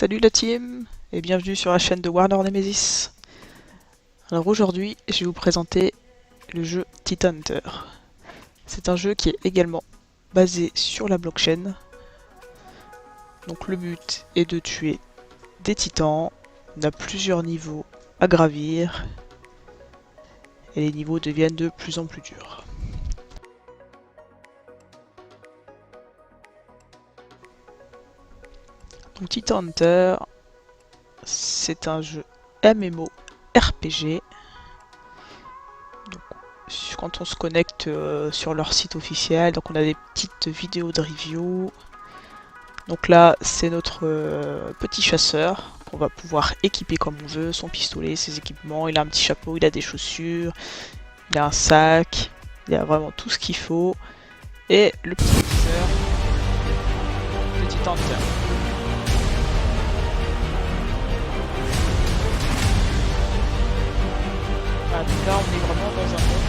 Salut la team et bienvenue sur la chaîne de Warner Nemesis. Alors aujourd'hui, je vais vous présenter le jeu Titan Hunter. C'est un jeu qui est également basé sur la blockchain. Donc le but est de tuer des titans. On a plusieurs niveaux à gravir et les niveaux deviennent de plus en plus durs. Donc Titan Hunter, c'est un jeu MMO RPG. Donc, quand on se connecte sur leur site officiel, donc on a des petites vidéos de review. Donc là, c'est notre petit chasseur qu'on va pouvoir équiper comme on veut, son pistolet, ses équipements. Il a un petit chapeau, il a des chaussures, il a un sac, il a vraiment tout ce qu'il faut. Et le petit viseur de Titan Hunter. Voilà, donc là, on est vraiment dans un monde.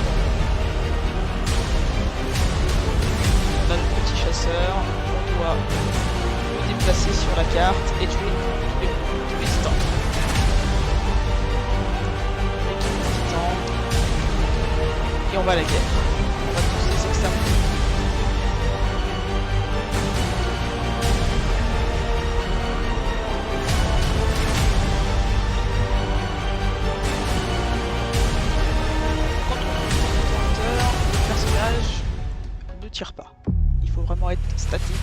On a notre petit chasseur, on doit le déplacer sur la carte et tuer tous les titans. L'équipe de titans. Et on va à la guerre. On va tous les exterminer. Quand on joue Titan Hunter, le personnage ne tire pas. Il faut vraiment être statique.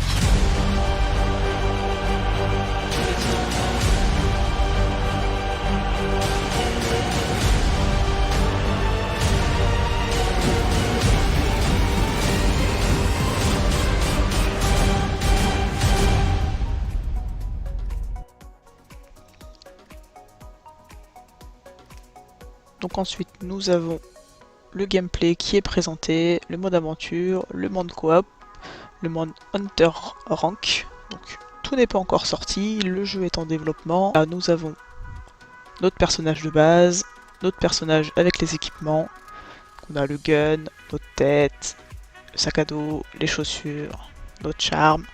Donc ensuite nous avons le gameplay qui est présenté, le mode aventure, le mode coop, le mode Hunter Rank. Donc tout n'est pas encore sorti, le jeu est en développement. Là, nous avons notre personnage de base, notre personnage avec les équipements. On a le gun, notre tête, le sac à dos, les chaussures, notre charme,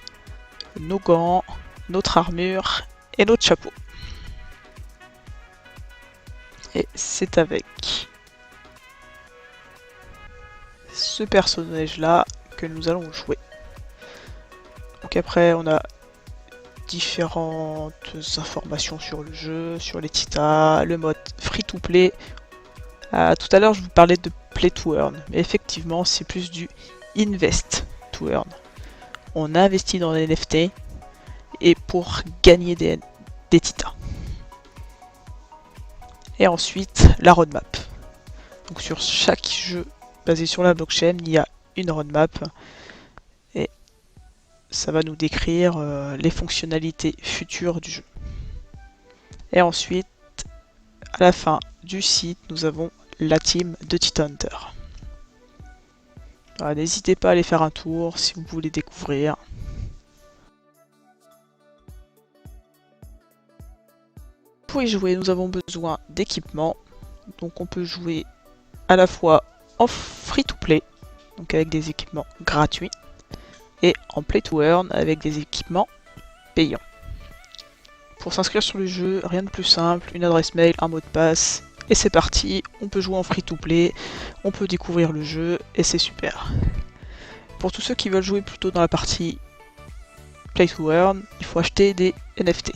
nos gants, notre armure et notre chapeau. Et c'est avec ce personnage là que nous allons jouer. Donc après on a différentes informations sur le jeu, sur les titans, le mode free to play. Tout à l'heure je vous parlais de play to earn, mais effectivement c'est plus du invest to earn. On investit dans les NFT et pour gagner des titans. Et ensuite la roadmap. Donc sur chaque jeu basé sur la blockchain, il y a une roadmap et ça va nous décrire les fonctionnalités futures du jeu. Et ensuite, à la fin du site, nous avons la team de Titan Hunter. N'hésitez pas à aller faire un tour si vous voulez découvrir. Pour y jouer, nous avons besoin d'équipements. Donc on peut jouer à la fois en free to play, donc avec des équipements gratuits, et en play to earn avec des équipements payants. Pour s'inscrire sur le jeu, rien de plus simple, une adresse mail, un mot de passe, et c'est parti. On peut jouer en free to play, on peut découvrir le jeu, et c'est super. Pour tous ceux qui veulent jouer plutôt dans la partie play to earn, il faut acheter des NFT.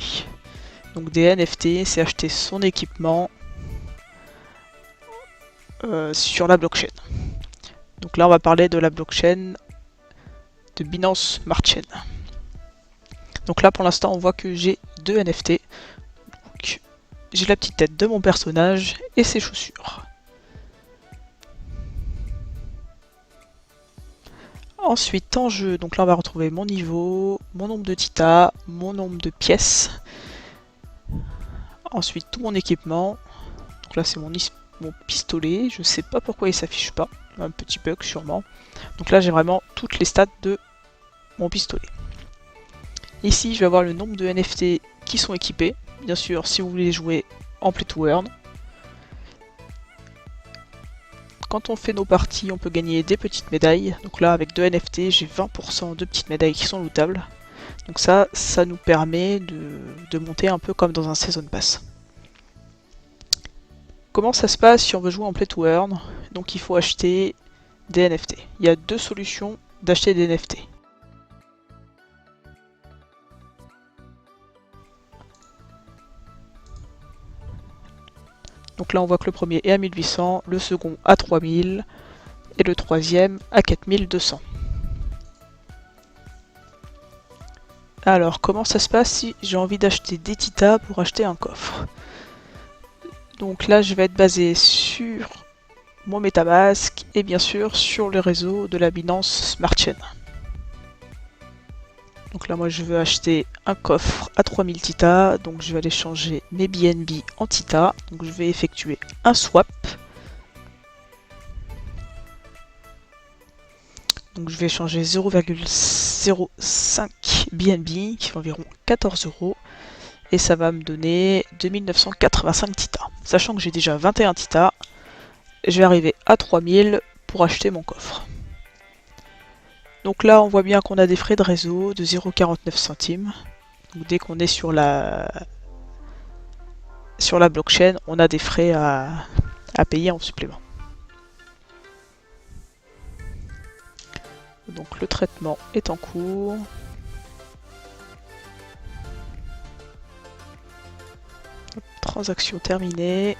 Donc des NFT, c'est acheter son équipement sur la blockchain. Donc là on va parler de la blockchain de Binance Smart Chain. Donc là pour l'instant on voit que j'ai deux NFT. J'ai la petite tête de mon personnage et ses chaussures. Ensuite en jeu, donc là on va retrouver mon niveau, mon nombre de titans, mon nombre de pièces. Ensuite tout mon équipement. Donc là c'est mon pistolet, je sais pas pourquoi il s'affiche pas, un petit bug sûrement. Donc là j'ai vraiment toutes les stats de mon pistolet. Ici je vais avoir le nombre de NFT qui sont équipés, bien sûr si vous voulez jouer en play to earn. Quand on fait nos parties on peut gagner des petites médailles, donc là avec 2 NFT j'ai 20% de petites médailles qui sont lootables. Donc ça nous permet de monter un peu comme dans un Season Pass. Comment ça se passe si on veut jouer en Play to Earn? Donc il faut acheter des NFT. Il y a deux solutions d'acheter des NFT. Donc là on voit que le premier est à 1800, le second à 3000 et le troisième à 4200. Alors comment ça se passe si j'ai envie d'acheter des Titas pour acheter un coffre? Donc là je vais être basé sur mon MetaMask et bien sûr sur le réseau de la Binance Smart Chain. Donc là moi je veux acheter un coffre à 3000 Titas, donc je vais aller changer mes BNB en Titas. Donc je vais effectuer un swap. Donc je vais changer 0,05 BNB qui fait environ 14 €. Et ça va me donner 2985 Titas. Sachant que j'ai déjà 21 Titas, je vais arriver à 3000 pour acheter mon coffre. Donc là, on voit bien qu'on a des frais de réseau de 0,49 centimes. Donc dès qu'on est sur la blockchain, on a des frais à payer en supplément. Donc le traitement est en cours. Transaction terminée.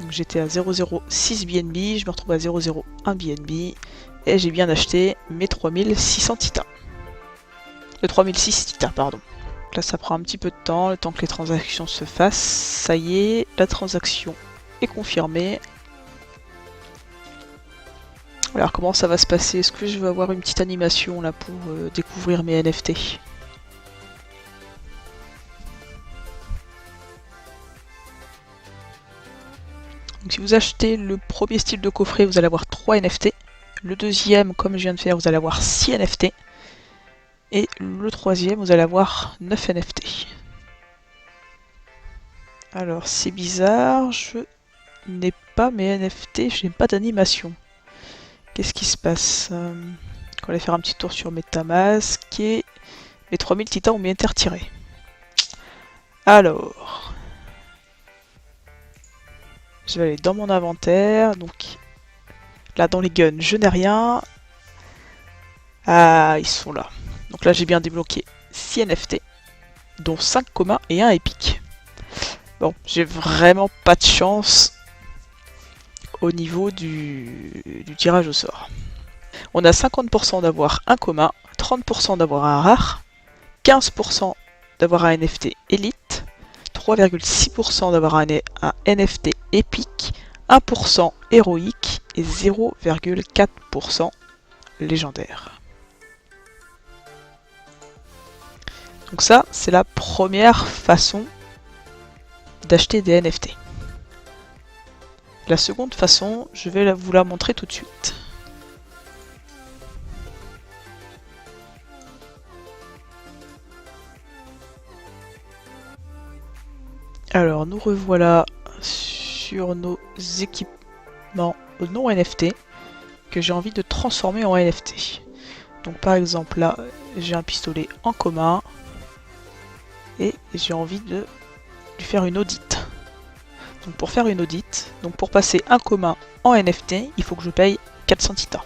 Donc j'étais à 0,06 BNB, je me retrouve à 0,01 BNB et j'ai bien acheté mes 3600 Titas. Le 3006 Titas, pardon. Là ça prend un petit peu de temps, le temps que les transactions se fassent. Ça y est, la transaction est confirmée. Alors comment ça va se passer? Est-ce que je vais avoir une petite animation là pour découvrir mes NFT? Donc si vous achetez le premier style de coffret, vous allez avoir 3 NFT. Le deuxième, comme je viens de faire, vous allez avoir 6 NFT. Et le troisième, vous allez avoir 9 NFT. Alors c'est bizarre, je n'ai pas mes NFT, je n'ai pas d'animation. Qu'est-ce qui se passe? On va aller faire un petit tour sur MetaMask et mes 3000 Titas ont bien été retirés. Alors, je vais aller dans mon inventaire, donc là dans les guns, je n'ai rien. Ah, ils sont là. Donc là j'ai bien débloqué 6 NFT, dont 5 communs et 1 épique. Bon, j'ai vraiment pas de chance au niveau du tirage au sort. On a 50% d'avoir un commun, 30% d'avoir un rare, 15% d'avoir un NFT élite, 3,6% d'avoir un NFT épique, 1% héroïque et 0,4% légendaire. Donc ça, c'est la première façon d'acheter des NFT. La seconde façon, je vais vous la montrer tout de suite. Alors, nous revoilà sur nos équipements non NFT que j'ai envie de transformer en NFT. Donc par exemple là, j'ai un pistolet en commun et j'ai envie de lui faire une audite. Donc pour faire une audite, donc pour passer un commun en NFT, il faut que je paye 400 Titas.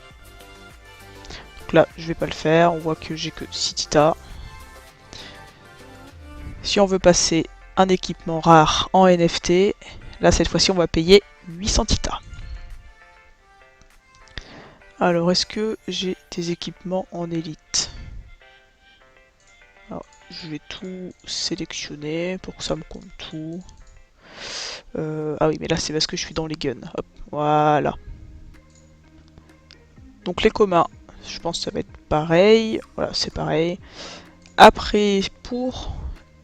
Donc là, je vais pas le faire, on voit que j'ai que 6 Titas. Si on veut passer un équipement rare en NFT, là cette fois-ci on va payer 800 Titas. Alors est-ce que j'ai des équipements en élite? Alors, je vais tout sélectionner pour que ça me compte tout. Ah oui, mais là c'est parce que je suis dans les guns. Hop, voilà. Donc les communs, je pense que ça va être pareil. Voilà, c'est pareil. Après, pour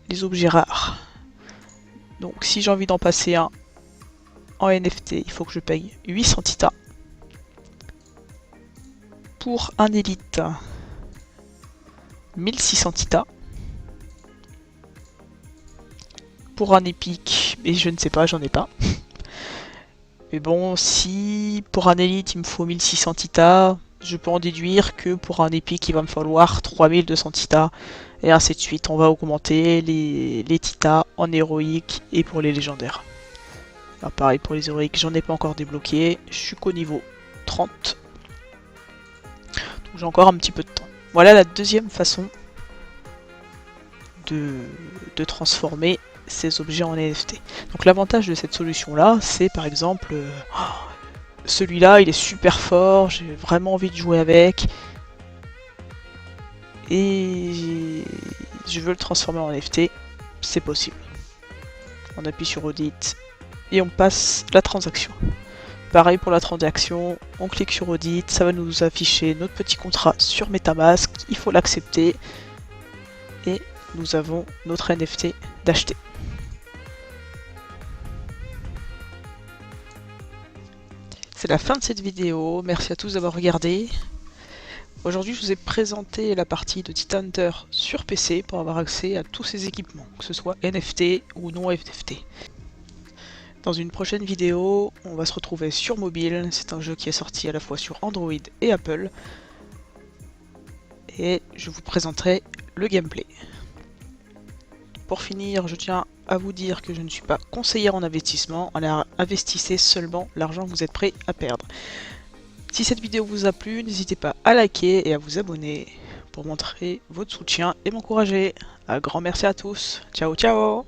les objets rares. Donc si j'ai envie d'en passer un en NFT, il faut que je paye 800 Titas. Pour un élite, 1600 Titas. Pour un épique, mais je ne sais pas, j'en ai pas. Mais bon, si pour un élite il me faut 1600 titas, je peux en déduire que pour un épique il va me falloir 3200 titas, et ainsi de suite. On va augmenter les titas en héroïque et pour les légendaires. Alors pareil pour les héroïques, j'en ai pas encore débloqué, je suis qu'au niveau 30. Donc j'ai encore un petit peu de temps. Voilà la deuxième façon de transformer ces objets en NFT. Donc l'avantage de cette solution là, c'est par exemple celui-là il est super fort, j'ai vraiment envie de jouer avec et je veux le transformer en NFT, c'est possible. On appuie sur Audit et on passe la transaction. Pareil pour la transaction, on clique sur Audit, ça va nous afficher notre petit contrat sur MetaMask, il faut l'accepter et nous avons notre NFT d'acheter. C'est la fin de cette vidéo, merci à tous d'avoir regardé. Aujourd'hui je vous ai présenté la partie de Titan Hunter sur PC pour avoir accès à tous ces équipements, que ce soit NFT ou non NFT. Dans une prochaine vidéo, on va se retrouver sur mobile, c'est un jeu qui est sorti à la fois sur Android et Apple. Et je vous présenterai le gameplay. Pour finir, je tiens à vous dire que je ne suis pas conseillère en investissement, investissez seulement l'argent que vous êtes prêt à perdre. Si cette vidéo vous a plu, n'hésitez pas à liker et à vous abonner pour montrer votre soutien et m'encourager. Un grand merci à tous, ciao ciao.